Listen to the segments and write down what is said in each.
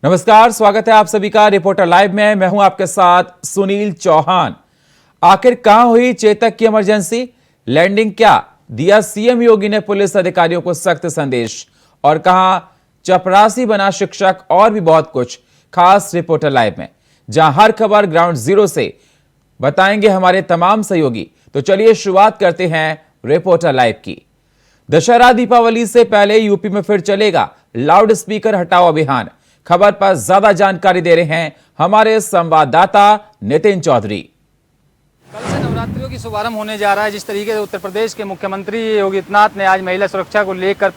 नमस्कार, स्वागत है आप सभी का रिपोर्टर लाइव में। मैं हूं आपके साथ सुनील चौहान। आखिर कहां हुई चेतक की इमरजेंसी लैंडिंग? क्या दिया सीएम योगी ने पुलिस अधिकारियों को सख्त संदेश? और कहां चपरासी बना शिक्षक? और भी बहुत कुछ खास रिपोर्टर लाइव में, जहां हर खबर ग्राउंड जीरो से बताएंगे हमारे तमाम सहयोगी। तो चलिए शुरुआत करते हैं रिपोर्टर लाइव की। दशहरा दीपावली से पहले यूपी में फिर चलेगा लाउड स्पीकर हटाओ अभियान। खबर पर ज्यादा जानकारी दे रहे हैं हमारे संवाददाता नितिन चौधरी। कल से नवरात्रियों की शुभारंभ होने जा रहा है। जिस तरीके से उत्तर प्रदेश के मुख्यमंत्री योगी आदित्यनाथ ने आज महिला सुरक्षा को लेकर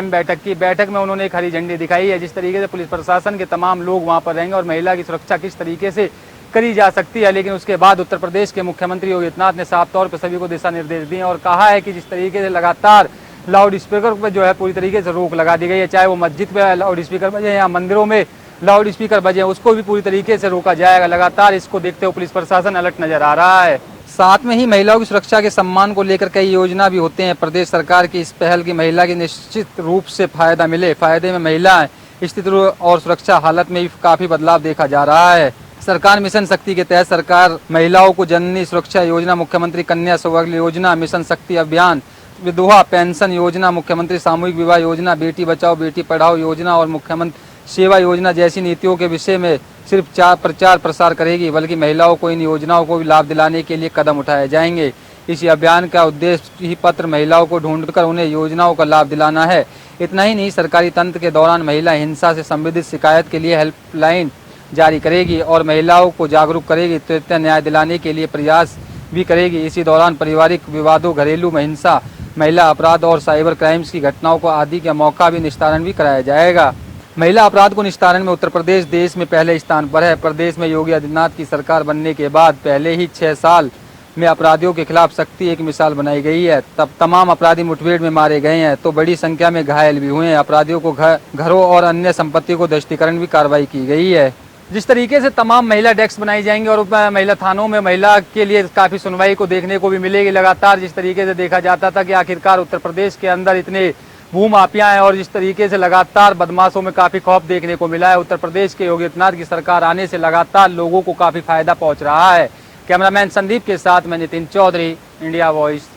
बैठक की। बैठक में उन्होंने एक हरी झंडी दिखाई है। जिस तरीके से पुलिस प्रशासन के तमाम लोग वहां पर रहेंगे और महिला की सुरक्षा किस तरीके से करी जा सकती है। लेकिन उसके बाद उत्तर प्रदेश के मुख्यमंत्री योगी आदित्यनाथ ने साफ तौर पर सभी को दिशा निर्देश दिए और कहा है कि जिस तरीके से लगातार लाउड स्पीकर पर जो है पूरी तरीके से रोक लगा दी गई है, चाहे वो मस्जिद पे लाउड स्पीकर बजे या मंदिरों में लाउड स्पीकर बजे, उसको भी पूरी तरीके से रोका जाएगा। लगातार इसको देखते हुए पुलिस प्रशासन अलर्ट नजर आ रहा है। साथ में ही महिलाओं की सुरक्षा के सम्मान को लेकर कई योजना भी होते हैं। प्रदेश सरकार की इस पहल की महिला की निश्चित रूप से फायदा मिले, फायदे में महिलाएं स्थिति और सुरक्षा हालत में भी काफी बदलाव देखा जा रहा है। सरकार मिशन शक्ति के तहत सरकार महिलाओं को जननी सुरक्षा योजना, मुख्यमंत्री कन्या सौभाग्य योजना, मिशन शक्ति अभियान, विधवा पेंशन योजना, मुख्यमंत्री सामूहिक विवाह योजना, बेटी बचाओ बेटी पढ़ाओ योजना और मुख्यमंत्री सेवा योजना जैसी नीतियों के विषय में सिर्फ प्रचार प्रसार करेगी, बल्कि महिलाओं को इन योजनाओं को भी लाभ दिलाने के लिए कदम उठाए जाएंगे। इस अभियान का उद्देश्य ही पत्र महिलाओं को ढूंढकर उन्हें योजनाओं का लाभ दिलाना है। इतना ही नहीं, सरकारी तंत्र के दौरान महिला हिंसा से संबंधित शिकायत के लिए हेल्पलाइन जारी करेगी और महिलाओं को जागरूक करेगी, त्वरित न्याय दिलाने के लिए प्रयास भी करेगी। इसी दौरान पारिवारिक विवादों, घरेलू हिंसा, महिला अपराध और साइबर क्राइम्स की घटनाओं को आदि का मौका भी निस्तारण भी कराया जाएगा। महिला अपराध को निस्तारण में उत्तर प्रदेश देश में पहले स्थान पर है। प्रदेश में योगी आदित्यनाथ की सरकार बनने के बाद पहले ही 6 साल में अपराधियों के खिलाफ सख्ती एक मिसाल बनाई गई है। तब तमाम अपराधी मुठभेड़ में मारे गए हैं तो बड़ी संख्या में घायल भी हुए हैं। अपराधियों को घरों और अन्य संपत्ति को ध्वस्तीकरण भी कार्रवाई की गई है। जिस तरीके से तमाम महिला डेस्क बनाई जाएंगी और महिला थानों में महिला के लिए काफी सुनवाई को देखने को भी मिलेगी। लगातार जिस तरीके से देखा जाता था कि आखिरकार उत्तर प्रदेश के अंदर इतने भूमाफिया हैं और जिस तरीके से लगातार बदमाशों में काफी खौफ देखने को मिला है, उत्तर प्रदेश के योगी आदित्यनाथ की सरकार आने से लगातार लोगों को काफी फायदा पहुंच रहा है। कैमरामैन संदीप के साथ मैं Nitin Chaudhary, India Voice.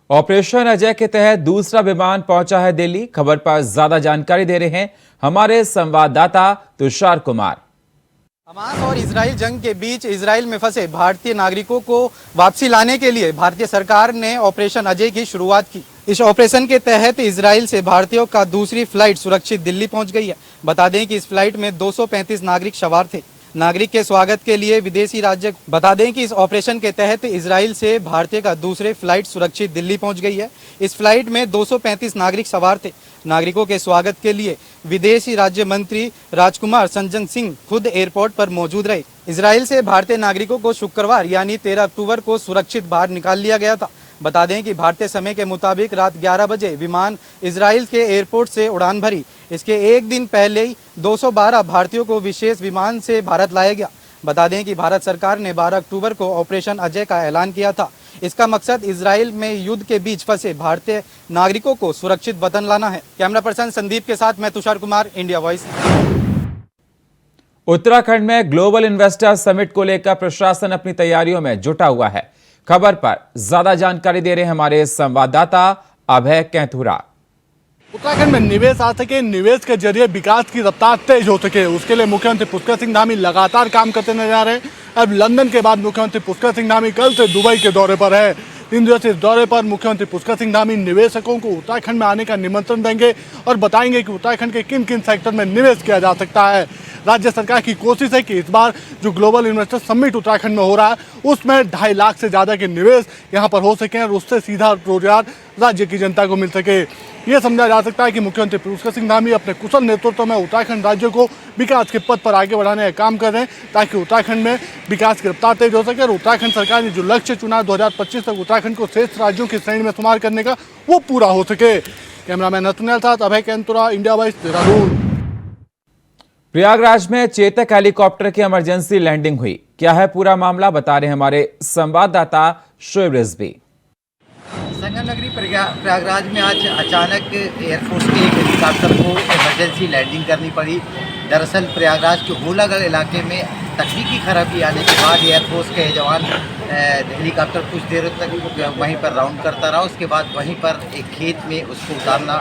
Operation Ajay के तहत दूसरा विमान पहुंचा है दिल्ली। खबर पर ज्यादा जानकारी दे रहे हैं हमारे संवाददाता तुषार कुमार। हमास और इजराइल जंग के बीच इजराइल में फंसे भारतीय नागरिकों को वापसी लाने के लिए भारतीय सरकार ने ऑपरेशन अजय की शुरुआत की। इस ऑपरेशन के तहत इजराइल से भारतीयों का दूसरी फ्लाइट सुरक्षित दिल्ली पहुंच गई है। बता दें कि इस फ्लाइट में 235 नागरिक सवार थे। नागरिक के स्वागत के लिए विदेशी राज्य बता दें कि इस ऑपरेशन के तहत इजराइल से भारतीय का दूसरे फ्लाइट सुरक्षित दिल्ली पहुंच गई है। इस फ्लाइट में 235 नागरिक सवार थे। नागरिकों के स्वागत के लिए विदेशी राज्य मंत्री राजकुमार संजन सिंह खुद एयरपोर्ट पर मौजूद रहे। इजराइल से भारतीय नागरिकों को शुक्रवार यानी 13 अक्टूबर को सुरक्षित बाहर निकाल लिया गया था। बता दें कि भारतीय समय के मुताबिक रात 11 बजे विमान इजराइल के एयरपोर्ट से उड़ान भरी। इसके एक दिन पहले ही 212 भारतीयों को विशेष विमान से भारत लाया गया। बता दें कि भारत सरकार ने 12 अक्टूबर को ऑपरेशन अजय का ऐलान किया था। इसका मकसद इजराइल में युद्ध के बीच फंसे भारतीय नागरिकों को सुरक्षित वतन लाना है। कैमरा पर्सन संदीप के साथ मैं तुषार कुमार, इंडिया वॉइस। उत्तराखंड में ग्लोबल इन्वेस्टर समिट को लेकर प्रशासन अपनी तैयारियों में जुटा हुआ है। खबर पर ज्यादा जानकारी दे रहे हैं हमारे संवाददाता अभय कैथुरा। उत्तराखंड में निवेश आ सके, निवेश के जरिए विकास की रफ्तार तेज हो सके, उसके लिए मुख्यमंत्री पुष्कर सिंह धामी लगातार काम करते नजर आ रहे हैं। अब लंदन के बाद मुख्यमंत्री पुष्कर सिंह धामी कल से दुबई के दौरे पर है। 3 दिवसीय दौरे पर मुख्यमंत्री पुष्कर सिंह धामी निवेशकों को उत्तराखंड में आने का निमंत्रण देंगे और बताएंगे कि उत्तराखंड के किन किन सेक्टर में निवेश किया जा सकता है। राज्य सरकार की कोशिश है कि इस बार जो ग्लोबल इन्वेस्टर समिट उत्तराखंड में हो रहा है उसमें 2.5 लाख से ज़्यादा के निवेश यहाँ पर हो सके और उससे सीधा रोजगार राज्य की जनता को मिल सके। ये समझा जा सकता है कि मुख्यमंत्री पुष्कर सिंह धामी अपने कुशल नेतृत्व में उत्तराखंड राज्य को विकास के पथ पर आगे बढ़ाने का काम कर रहे हैं ताकि उत्तराखंड में विकास की रफ्तार तेज हो सके और उत्तराखंड सरकार ने जो लक्ष्य चुना 2025 तक उत्तराखंड को शेष राज्यों की श्रेणी में शुमार करने का, वो पूरा हो सके। कैमरामैन नथुनल साथ अभय कैंतुरा, इंडिया वॉइस, देहरादून। प्रयागराज में चेतक हेलीकॉप्टर की इमरजेंसी लैंडिंग हुई। क्या है पूरा मामला, बता रहे हमारे संवाददाता शोएब रिजवी। संगम नगरी प्रयागराज में आज अचानक एयरफोर्स के एक हेलीकॉप्टर को इमरजेंसी लैंडिंग करनी पड़ी। दरअसल प्रयागराज के होलागढ़ इलाके में तकनीकी खराबी आने के बाद एयरफोर्स के जवान हेलीकॉप्टर कुछ देर तक वहीं पर राउंड करता रहा। उसके बाद वहीं पर एक खेत में उसको उतारना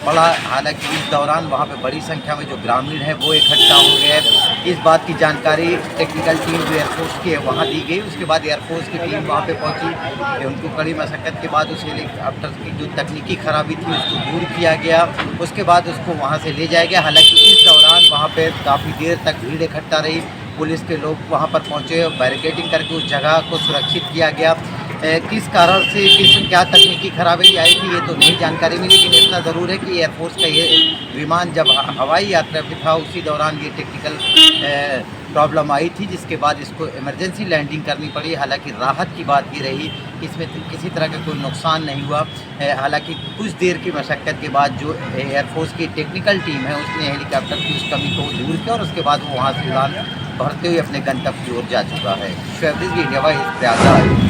पड़ा। हालांकि इस दौरान वहां पर बड़ी संख्या में जो ग्रामीण हैं वो इकट्ठा हो गए। इस बात की जानकारी टेक्निकल टीम जो एयरफोर्स की है वहाँ दी गई। उसके बाद एयरफोर्स की टीम वहाँ पे पहुँची। उनको कड़ी मशक्क़त के बाद उस हेलीकॉप्टर की जो तकनीकी खराबी थी उसको दूर किया गया। उसके बाद उसको वहाँ से ले जाया गया। हालांकि इस दौरान वहाँ पर काफ़ी देर तक भीड़ इकट्ठा रही। पुलिस के लोग वहाँ पर पहुँचे और बैरिकेडिंग करके उस जगह को सुरक्षित किया गया। किस कारण से क्या तकनीकी खराबी आई थी ये तो नहीं जानकारी मिली, लेकिन इतना ज़रूर है कि एयरफोर्स का ये विमान जब हवाई यात्रा पे था उसी दौरान ये टेक्निकल प्रॉब्लम आई थी, जिसके बाद इसको इमरजेंसी लैंडिंग करनी पड़ी। हालांकि राहत की बात ये रही इसमें किसी तरह का कोई नुकसान नहीं हुआ। हालांकि कुछ देर की मशक्क़त के बाद जो एयरफोर्स की टेक्निकल टीम है उसने हेलीकॉप्टर की उस कमी को दूर किया और उसके बाद वो वहाँ से उड़ान भरते हुए अपने गंतव्य की ओर जा चुका है। Shoaib India Voice Prayagraj.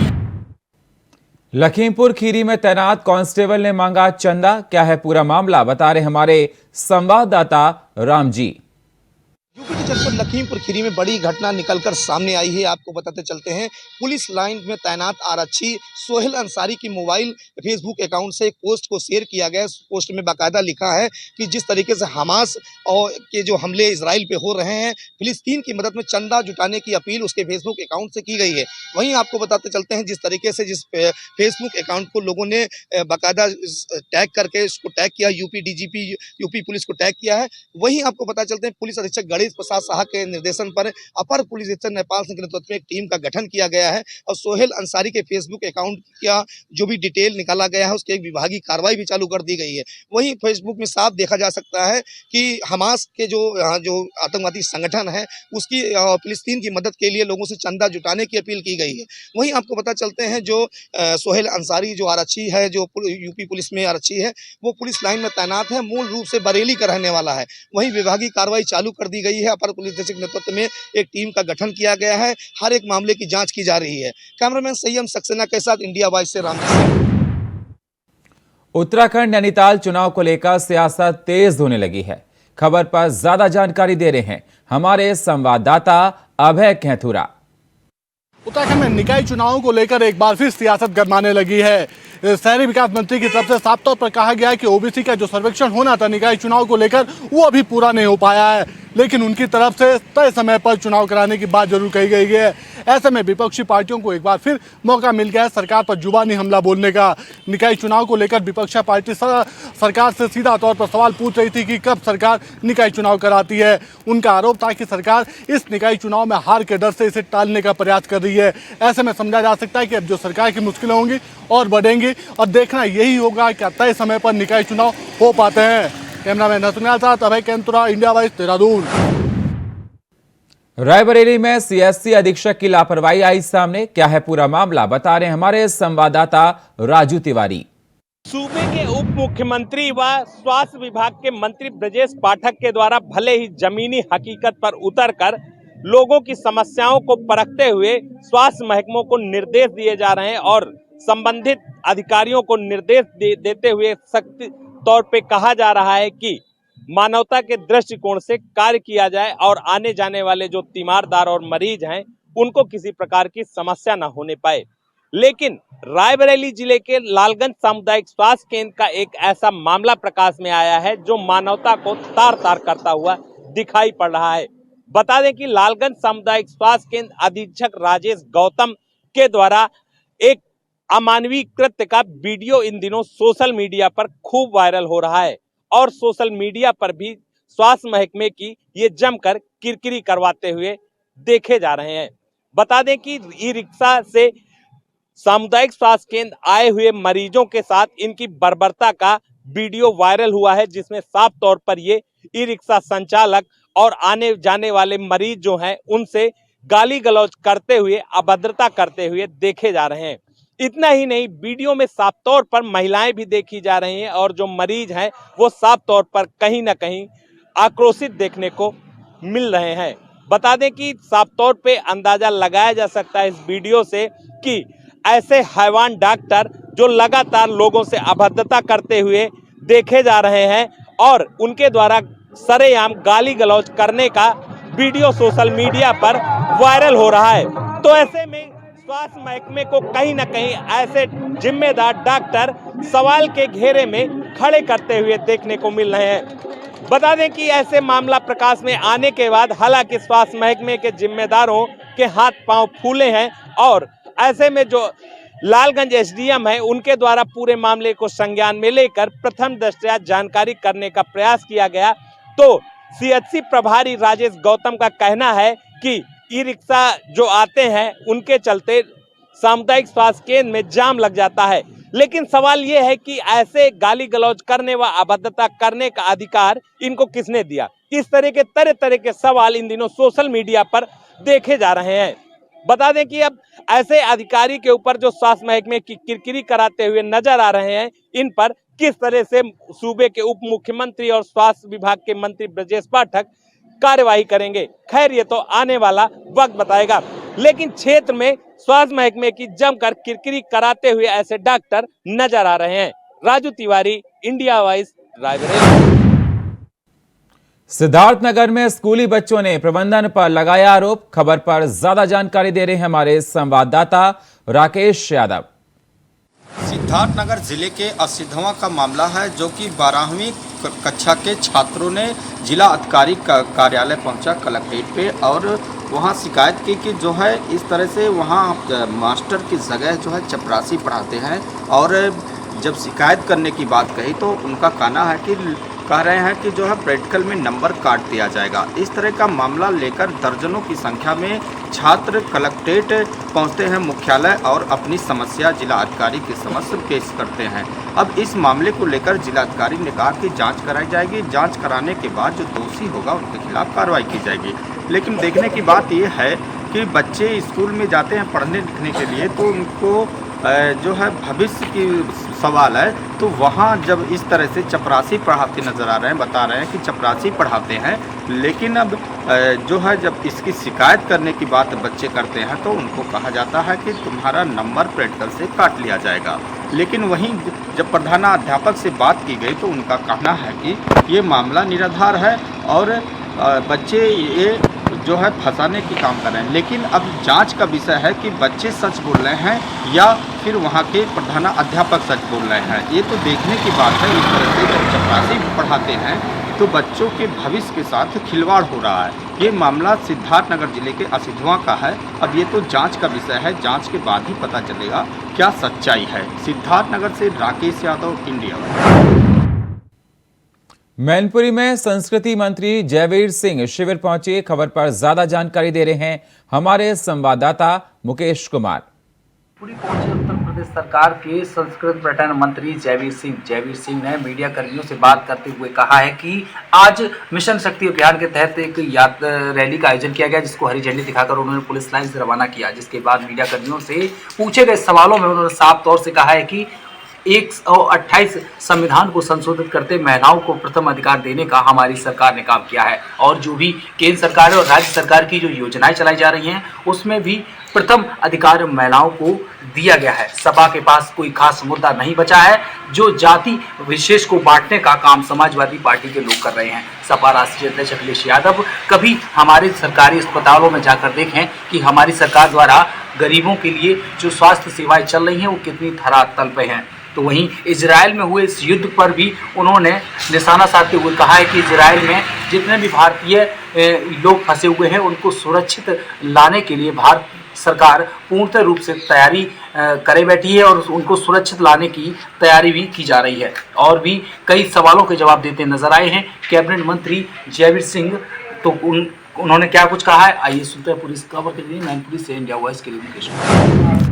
लखीमपुर खीरी में तैनात कांस्टेबल ने मांगा चंदा। क्या है पूरा मामला, बता रहे हमारे संवाददाता राम जी। यूपी के जनपद लखीमपुर खीरी में बड़ी घटना निकलकर सामने आई है। आपको बताते चलते हैं, पुलिस लाइन में तैनात आरक्षी सोहेल अंसारी की मोबाइल फेसबुक अकाउंट से एक पोस्ट को शेयर किया गया। इस पोस्ट में बाकायदा लिखा है कि जिस तरीके से हमास और के जो हमले इजराइल पे हो रहे हैं, फिलिस्तीन की मदद में चंदा जुटाने की अपील उसके फेसबुक अकाउंट से की गई है। वहीं आपको बताते चलते हैं, जिस तरीके से जिस फेसबुक अकाउंट को लोगों ने बाकायदा टैग करके उसको टैग किया, यूपी डीजीपी यूपी पुलिस को टैग किया है। वहीं आपको पता चलते हैं, पुलिस अधीक्षक गणेश प्रसाद साहा के निर्देशन पर अपर पुलिस अधीक्षक नेपाल सिंह के नेतृत्व में एक टीम का गठन किया गया है और सोहेल अंसारी के फेसबुक अकाउंट का जो भी डिटेल निकाला गया है उसकी एक विभागीय कार्रवाई भी चालू कर दी गई है। वहीं फेसबुक में साफ देखा जा सकता है कि हमास के जो आतंकवादी संगठन है उसकी फिलिस्तीन की मदद के लिए लोगों से चंदा जुटाने की अपील की गई है। वहीं आपको पता चलते हैं, जो सोहेल अंसारी जो आरक्षी है, जो यूपी पुलिस में आरक्षी है, वो पुलिस लाइन में तैनात है, मूल रूप से बरेली का रहने वाला है। वहीं विभागीय कार्रवाई चालू कर दी गई है। अपर पुलिस अधीक्षक नेतृत्व में एक टीम का गठन किया गया है। हर एक मामले की जांच की जा रही है। कैमरामैन सय्यम सक्सेना के साथ इंडिया वाइज से राम सिंह। उत्तराखंड नैनीताल चुनाव को लेकर सियासत तेज होने लगी है। खबर पर ज्यादा जानकारी दे रहे हैं हमारे संवाददाता अभय कैथुरा। उत्तराखंड में निकाय चुनावों को लेकर एक बार फिर सियासत गरमाने लगी है। शहरी विकास मंत्री की तरफ से साफ तौर पर कहा गया है कि ओबीसी का जो सर्वेक्षण होना था निकाय चुनाव को लेकर वो अभी पूरा नहीं हो पाया है, लेकिन उनकी तरफ से तय समय पर चुनाव कराने की बात जरूर कही गई है। ऐसे में विपक्षी पार्टियों को एक बार फिर मौका मिल गया है सरकार पर जुबानी हमला बोलने का। निकाय चुनाव को लेकर विपक्षी पार्टी सरकार से सीधा तौर पर सवाल पूछ रही थी कि कब सरकार निकाय चुनाव कराती है। उनका आरोप था कि सरकार इस निकाय चुनाव में हार के डर से इसे टालने का प्रयास कर रही है। ऐसे में समझा जा सकता है कि अब जो सरकार की मुश्किलें होंगी और बढ़ेंगी और देखना यही होगा कि तय समय पर निकाय चुनाव हो पाते हैं। कैमरामैन नसुनिया साथ अभय कैंतुरा, इंडिया वाइज, देहरादून। रायबरेली में सीएससी अधीक्षक की लापरवाही आई सामने। क्या है पूरा मामला, बता रहे हमारे संवाददाता राजू तिवारी। सूबे के उप मुख्यमंत्री व स्वास्थ्य विभाग के मंत्री ब्रजेश पाठक के द्वारा भले ही जमीनी हकीकत पर उतरकर लोगों की समस्याओं को परखते हुए स्वास्थ्य महकमों को निर्देश दिए जा रहे हैं और संबंधित अधिकारियों को निर्देश देते हुए सख्त तौर पे कहा जा रहा है कि मानवता के दृष्टिकोण से कार्य किया जाए और आने जाने वाले जो तीमारदार और मरीज हैं उनको किसी प्रकार की समस्या न होने पाए। लेकिन रायबरेली जिले के लालगंज सामुदायिक स्वास्थ्य केंद्र का एक ऐसा मामला प्रकाश में आया है जो मानवता को तार तार करता हुआ दिखाई पड़ रहा है। बता दें कि लालगंज सामुदायिक स्वास्थ्य केंद्र अधीक्षक राजेश गौतम के द्वारा एक अमानवीय कृत्य का वीडियो इन दिनों सोशल मीडिया पर खूब वायरल हो रहा है और सोशल मीडिया पर भी स्वास्थ्य महकमे की ये जमकर किरकिरी करवाते हुए देखे जा रहे हैं। बता दें कि ई रिक्शा से सामुदायिक स्वास्थ्य केंद्र आए हुए मरीजों के साथ इनकी बर्बरता का वीडियो वायरल हुआ है, जिसमें साफ तौर पर ये ई रिक्शा संचालक और आने जाने वाले मरीज जो हैं उनसे गाली गलौज करते हुए, अभद्रता करते हुए देखे जा रहे हैं। इतना ही नहीं, वीडियो में साफ तौर पर महिलाएं भी देखी जा रही हैं और जो मरीज हैं वो साफ तौर पर कहीं ना कहीं आक्रोशित देखने को मिल रहे हैं। बता दें कि साफ तौर पे अंदाजा लगाया जा सकता है इस वीडियो से कि ऐसे हैवान डॉक्टर जो लगातार लोगों से अभद्रता करते हुए देखे जा रहे हैं और उनके द्वारा सरेआम गाली गलौज करने का वीडियो सोशल मीडिया पर वायरल हो रहा है। तो ऐसे में स्वास्थ्य महकमे को कहीं ना कहीं ऐसे जिम्मेदार डॉक्टर सवाल के घेरे में खड़े करते हुए देखने को मिल रहे हैं। बता दें कि ऐसे मामला प्रकाश में आने के बाद हालांकि स्वास्थ्य महकमे के जिम्मेदारों के हाथ पांव फूले हैं और ऐसे में जो लालगंज एसडीएम है उनके द्वारा पूरे मामले को संज्ञान में लेकर प्रथम दृष्टया जानकारी करने का प्रयास किया गया। तो सीएचसी प्रभारी राजेश गौतम का कहना है कि ई रिक्शा जो आते हैं उनके चलते सामुदायिक स्वास्थ्य केंद्र में जाम लग जाता है। लेकिन सवाल ये है कि ऐसे गाली गलौज करने व अभद्रता करने का अधिकार इनको किसने दिया। इस तरह के सवाल इन दिनों सोशल मीडिया पर देखे जा रहे हैं। बता दें कि अब ऐसे अधिकारी के ऊपर जो स्वास्थ्य महकमे की किरकिरी कराते हुए नजर आ रहे हैं, इन पर किस तरह से सूबे के उप मुख्यमंत्री और स्वास्थ्य विभाग के मंत्री ब्रजेश पाठक कार्यवाही करेंगे, खैर ये तो आने वाला वक्त बताएगा। लेकिन क्षेत्र में स्वास्थ्य महकमे की जमकर किरकिरी कराते हुए ऐसे डॉक्टर नजर आ रहे हैं। Raju Tiwari, India Voice, Raebareli. सिद्धार्थनगर में स्कूली बच्चों ने प्रबंधन पर लगाया आरोप। खबर पर ज्यादा जानकारी दे रहे हैं हमारे संवाददाता राकेश यादव। सिद्धार्थनगर जिले के असिधवा का मामला है, जो कि 12वीं कक्षा के छात्रों ने जिला अधिकारी कार्यालय पहुंचा कलेक्ट्रेट पे और वहां शिकायत की कि जो है इस तरह से वहां मास्टर की जगह जो है चपरासी पढ़ाते हैं। और जब शिकायत करने की बात कही तो उनका कहना है कि कह रहे हैं कि जो है प्रैक्टिकल में नंबर काट दिया जाएगा। इस तरह का मामला लेकर दर्जनों की संख्या में छात्र कलेक्ट्रेट पहुंचते हैं मुख्यालय और अपनी समस्या जिला अधिकारी के समक्ष पेश करते हैं। अब इस मामले को लेकर जिला अधिकारी ने कहा कि जांच कराई जाएगी, जांच कराने के बाद जो दोषी होगा उनके खिलाफ कार्रवाई की जाएगी। लेकिन देखने की बात यह है कि बच्चे स्कूल में जाते हैं पढ़ने लिखने के लिए, तो उनको जो है भविष्य की सवाल है, तो वहाँ जब इस तरह से चपरासी पढ़ाते नज़र आ रहे हैं, बता रहे हैं कि चपरासी पढ़ाते हैं। लेकिन अब जो है जब इसकी शिकायत करने की बात बच्चे करते हैं तो उनको कहा जाता है कि तुम्हारा नंबर प्रैक्टिकल से काट लिया जाएगा। लेकिन वहीं जब प्रधानाध्यापक से बात की गई तो उनका कहना है कि ये मामला निराधार है और बच्चे ये जो है फंसाने की काम कर रहे हैं। लेकिन अब जांच का विषय है कि बच्चे सच बोल रहे हैं या फिर वहाँ के प्रधानाध्यापक सच बोल रहे हैं, ये तो देखने की बात है। इस तरह से जब चपरासी पढ़ाते हैं तो बच्चों के भविष्य के साथ खिलवाड़ हो रहा है। ये मामला सिद्धार्थनगर जिले के असिधवा का है। अब ये तो जांच का विषय है, जांच के बाद ही पता चलेगा क्या सच्चाई है। सिद्धार्थनगर से राकेश यादव, इंडिया। मैनपुरी में संस्कृति मंत्री जयवीर सिंह शिविर पहुंचे। खबर पर ज्यादा जानकारी दे रहे हैं हमारे संवाददाता मुकेश कुमार। पूरी पहुंचे उत्तर प्रदेश सरकार के संस्कृति पर्यटन मंत्री जयवीर सिंह ने मीडिया कर्मियों से बात करते हुए कहा है कि आज मिशन शक्ति अभियान के तहत एक रैली का आयोजन किया गया, जिसको हरी झंडी दिखाकर उन्होंने पुलिस लाइन से रवाना किया। जिसके बाद मीडिया कर्मियों से पूछे गए सवालों में उन्होंने साफ तौर से कहा है कि 128 संविधान को संशोधित करते महिलाओं को प्रथम अधिकार देने का हमारी सरकार ने काम किया है और जो भी केंद्र सरकार और राज्य सरकार की जो योजनाएं चलाई जा रही हैं उसमें भी प्रथम अधिकार महिलाओं को दिया गया है। सपा के पास कोई खास मुद्दा नहीं बचा है। जो जाति विशेष को बांटने का काम समाजवादी पार्टी के लोग कर रहे हैं। सपा राष्ट्रीय अध्यक्ष अखिलेश यादव कभी हमारे सरकारी अस्पतालों में जाकर देखें कि हमारी सरकार द्वारा गरीबों के लिए जो स्वास्थ्य सेवाएं चल रही हैं वो कितनी धरातल पे हैं। तो वहीं इजराइल में हुए इस युद्ध पर भी उन्होंने निशाना साधते हुए कहा है कि इजराइल में जितने भी भारतीय लोग फंसे हुए हैं उनको सुरक्षित लाने के लिए भारत सरकार पूर्णतः रूप से तैयारी करे बैठी है और उनको सुरक्षित लाने की तैयारी भी की जा रही है। और भी कई सवालों के जवाब देते नजर आए हैं कैबिनेट मंत्री जयवीर सिंह। तो उन्होंने क्या कुछ कहा है, आइए सुनते हैं। पूरी खबर के लिए मैनपुरी से इंडिया वॉइस के लिए मुकेश।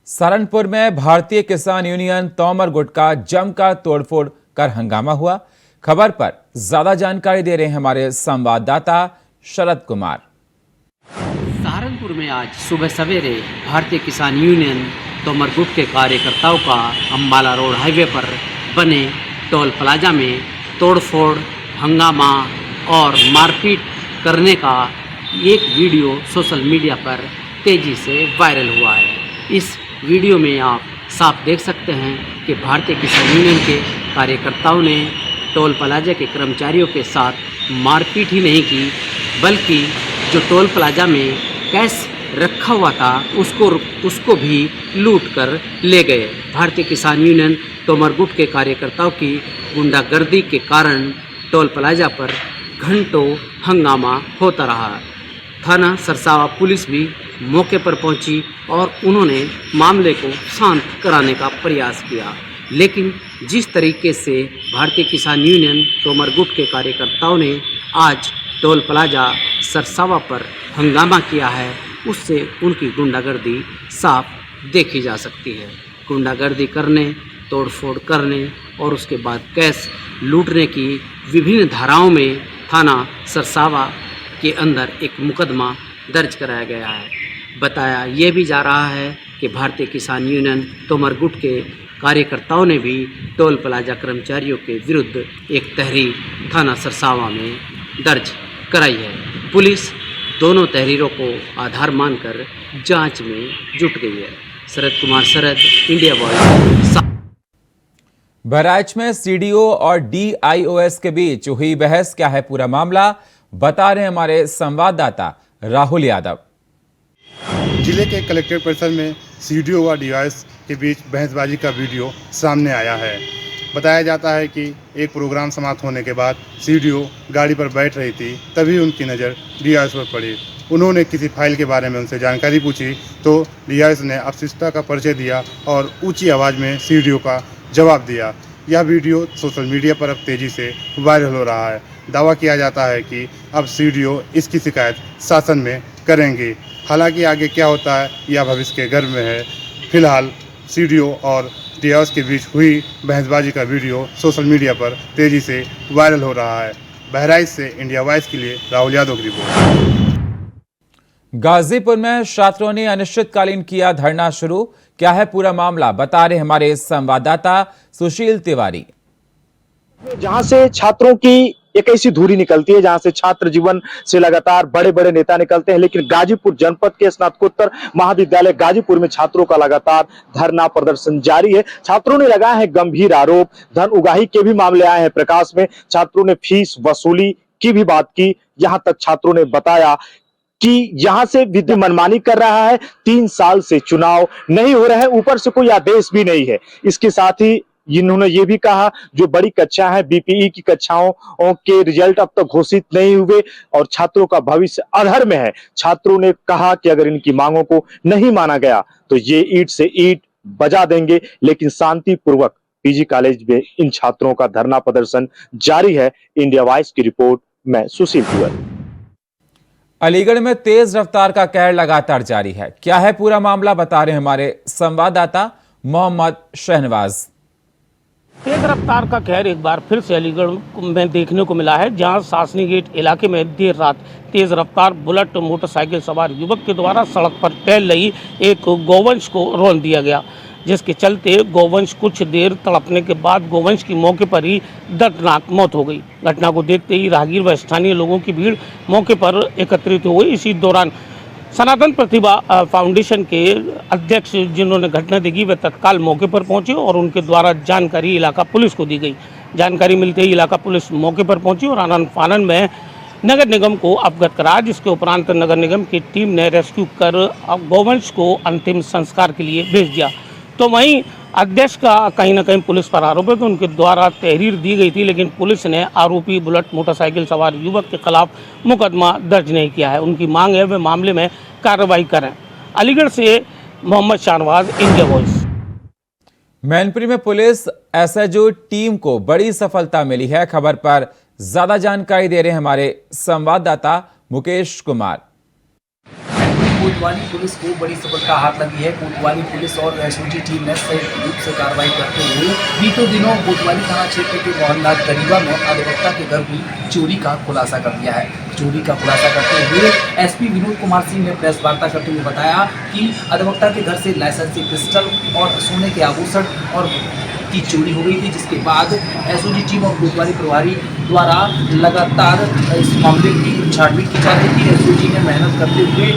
सहारनपुर में भारतीय किसान यूनियन तोमर गुट का जमकर तोड़फोड़ कर हंगामा हुआ। खबर पर ज्यादा जानकारी दे रहे हैं हमारे संवाददाता शरद कुमार। सहारनपुर में आज सुबह सवेरे भारतीय किसान यूनियन तोमर गुट के कार्यकर्ताओं का अम्बाला रोड हाईवे पर बने टोल प्लाजा में तोड़फोड़, हंगामा और मारपीट करने का एक वीडियो सोशल मीडिया पर तेजी से वायरल हुआ है। इस वीडियो में आप साफ देख सकते हैं कि भारतीय किसान यूनियन के कार्यकर्ताओं ने टोल प्लाजा के कर्मचारियों के साथ मारपीट ही नहीं की, बल्कि जो टोल प्लाजा में कैश रखा हुआ था उसको भी लूट कर ले गए। भारतीय किसान यूनियन तोमर गुट के कार्यकर्ताओं की गुंडागर्दी के कारण टोल प्लाजा पर घंटों हंगामा होता रहा। थाना सरसावा पुलिस भी मौके पर पहुंची और उन्होंने मामले को शांत कराने का प्रयास किया, लेकिन जिस तरीके से भारतीय किसान यूनियन तोमर गुट के कार्यकर्ताओं ने आज टोल प्लाजा सरसावा पर हंगामा किया है, उससे उनकी गुंडागर्दी साफ देखी जा सकती है। गुंडागर्दी करने, तोड़फोड़ करने और उसके बाद कैश लूटने की विभिन्न धाराओं में थाना सरसावा के अंदर एक मुकदमा दर्ज कराया गया है। बताया ये भी जा रहा है कि भारतीय किसान यूनियन तोमर गुट के कार्यकर्ताओं ने भी टोल प्लाजा कर्मचारियों के विरुद्ध एक तहरीर थाना सरसावा में दर्ज कराई है। पुलिस दोनों तहरीरों को आधार मानकर जांच में जुट गई है। शरद कुमार शरद, इंडिया वॉइस। बहराइच में सीडीओ और डीआईओएस के बीच हुई बहस, क्या है पूरा मामला, बता रहे हैं हमारे संवाददाता राहुल यादव। जिले के कलेक्ट्रेट परिसर में सीडीओ व डीआईओएस के बीच बहसबाजी का वीडियो सामने आया है। बताया जाता है कि एक प्रोग्राम समाप्त होने के बाद सीडीओ गाड़ी पर बैठ रही थी, तभी उनकी नज़र डीआईओएस पर पड़ी। उन्होंने किसी फाइल के बारे में उनसे जानकारी पूछी तो डीआईओएस ने अपशिष्टता का परिचय दिया और ऊंची आवाज़ में सीडीओ का जवाब दिया। यह वीडियो सोशल मीडिया पर अब तेज़ी से वायरल हो रहा है। दावा किया जाता है कि अब सीडीओ इसकी शिकायत शासन में करेंगे। हालांकि आगे क्या होता है यह भविष्य के गर्भ में है। फिलहाल सीडीओ और डीआईओएस के बीच हुई बहसबाजी का वीडियो सोशल मीडिया पर तेज़ी से वायरल हो रहा है। बहराइच से इंडिया वॉइस के लिए राहुल यादव की रिपोर्ट। गाजीपुर में छात्रों ने अनिश्चितकालीन किया धरना शुरू, क्या है पूरा मामला, बता रहे हमारे संवाददाता सुशील तिवारी। जहां से छात्रों की एक ऐसी धुरी निकलती है जहां से छात्र जीवन से लगातार बड़े बड़े नेता निकलते हैं, लेकिन गाजीपुर जनपद के स्नातकोत्तर महाविद्यालय गाजीपुर में छात्रों का लगातार धरना प्रदर्शन जारी है। छात्रों ने लगाए हैं गंभीर आरोप, धन उगाही के भी मामले आए हैं प्रकाश में। छात्रों ने फीस वसूली की भी बात की। यहां तक छात्रों ने बताया कि यहां से विधि मनमानी कर रहा है, 3 साल से चुनाव नहीं हो रहे हैं, ऊपर से कोई आदेश भी नहीं है। इसके साथ ही इन्होंने ये भी कहा जो बड़ी कक्षा है, बीपीई की कक्षाओं के रिजल्ट अब तक घोषित नहीं हुए और छात्रों का भविष्य अधर में है। छात्रों ने कहा कि अगर इनकी मांगों को नहीं माना गया तो ये ईंट से ईंट बजा देंगे, लेकिन शांतिपूर्वक पीजी कॉलेज में इन छात्रों का धरना प्रदर्शन जारी है। इंडिया वॉइस की रिपोर्ट, मैं सुशील तिवारी। अलीगढ़ में तेज रफ्तार का कहर लगातार जारी है, क्या है पूरा मामला, बता रहे हमारे संवाददाता मोहम्मद शहनवाज। तेज रफ्तार का कहर एक बार फिर से अलीगढ़ में देखने को मिला है, जहां सासनी गेट इलाके में देर रात तेज रफ्तार बुलेट मोटरसाइकिल सवार युवक के द्वारा सड़क पर टहल रही एक गौवंश को रौंद दिया गया, जिसके चलते गौवंश कुछ देर तड़पने के बाद गौवंश की मौके पर ही दर्दनाक मौत हो गई। घटना को देखते ही राहगीर व स्थानीय लोगों की भीड़ मौके पर एकत्रित हो गई। इसी दौरान सनातन प्रतिभा फाउंडेशन के अध्यक्ष जिन्होंने घटना देखी वे तत्काल मौके पर पहुंचे और उनके द्वारा जानकारी इलाका पुलिस को दी गई। जानकारी मिलते ही इलाका पुलिस मौके पर पहुंची और आनन फानन में नगर निगम को अवगत करा, जिसके उपरांत नगर निगम की टीम ने रेस्क्यू कर गौवंश को अंतिम संस्कार के लिए भेज दिया। तो वहीं अध्यक्ष का कहीं ना कहीं पुलिस पर आरोप है कि उनके द्वारा तहरीर दी गई थी, लेकिन पुलिस ने आरोपी बुलेट मोटरसाइकिल सवार युवक के खिलाफ मुकदमा दर्ज नहीं किया है। उनकी मांग है वे मामले में कार्रवाई करें। अलीगढ़ से मोहम्मद शाहनवाज, इंडिया वॉइस। मैनपुरी में पुलिस एसएचओ टीम को बड़ी सफलता मिली है, खबर पर ज्यादा जानकारी दे रहे हैं हमारे संवाददाता मुकेश कुमार। कोतवाली पुलिस को बड़ी सफलता हाथ लगी है। कोतवाली पुलिस और एसओजी टीम ने संयुक्त रूप से कार्रवाई करते हुए बीते दिनों कोतवाली थाना क्षेत्र के मोहल्ला करीबा में अधिवक्ता के घर भी चोरी का खुलासा कर दिया है। चोरी का खुलासा करते हुए एसपी विनोद कुमार सिंह ने प्रेस वार्ता करते हुए बताया कि अधिवक्ता के घर से लाइसेंसी पिस्टल और सोने के आभूषण और की चोरी हो गई थी, जिसके बाद एसओजी टीम और कोतवाली प्रभारी द्वारा लगातार इस मामले की छानबीन की जा रही थी। एसओजी ने मेहनत करते हुए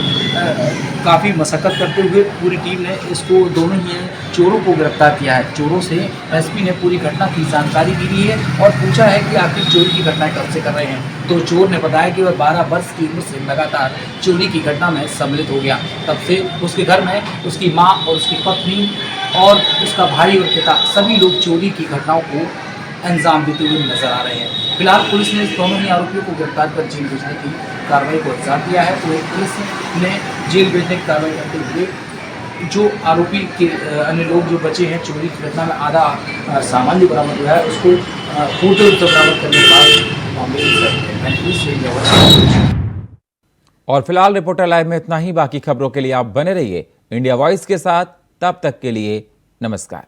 काफ़ी मशक्कत करते हुए पूरी टीम ने इसको दोनों ही चोरों को गिरफ्तार किया है। चोरों से एसपी ने पूरी घटना की जानकारी भी ली है और पूछा है कि आखिर चोरी की घटनाएं कब से कर रहे हैं। तो चोर ने बताया कि वह 12 वर्ष की उम्र से लगातार चोरी की घटना में सम्मिलित हो गया। तब से उसके घर में उसकी माँ और उसकी पत्नी और उसका भाई और पिता सभी लोग चोरी की घटनाओं को अंजाम देते हुए नजर आ रहे हैं। फिलहाल पुलिस ने दोनों ही आरोपियों को गिरफ्तार कर जेल भेजने की कार्रवाई को अंजाम दिया है। तो पुलिस ने जेल भेजने की कार्रवाई करते हुए जो आरोपी के अन्य लोग जो बचे हैं चोरी की घटना में आधा सामान जो बरामद हुआ है उसको होटल से बरामद करने के बाद और फिलहाल रिपोर्टर लाइव में इतना ही। बाकी खबरों के लिए आप बने रहिए इंडिया वॉइस के साथ। तब तक के लिए नमस्कार।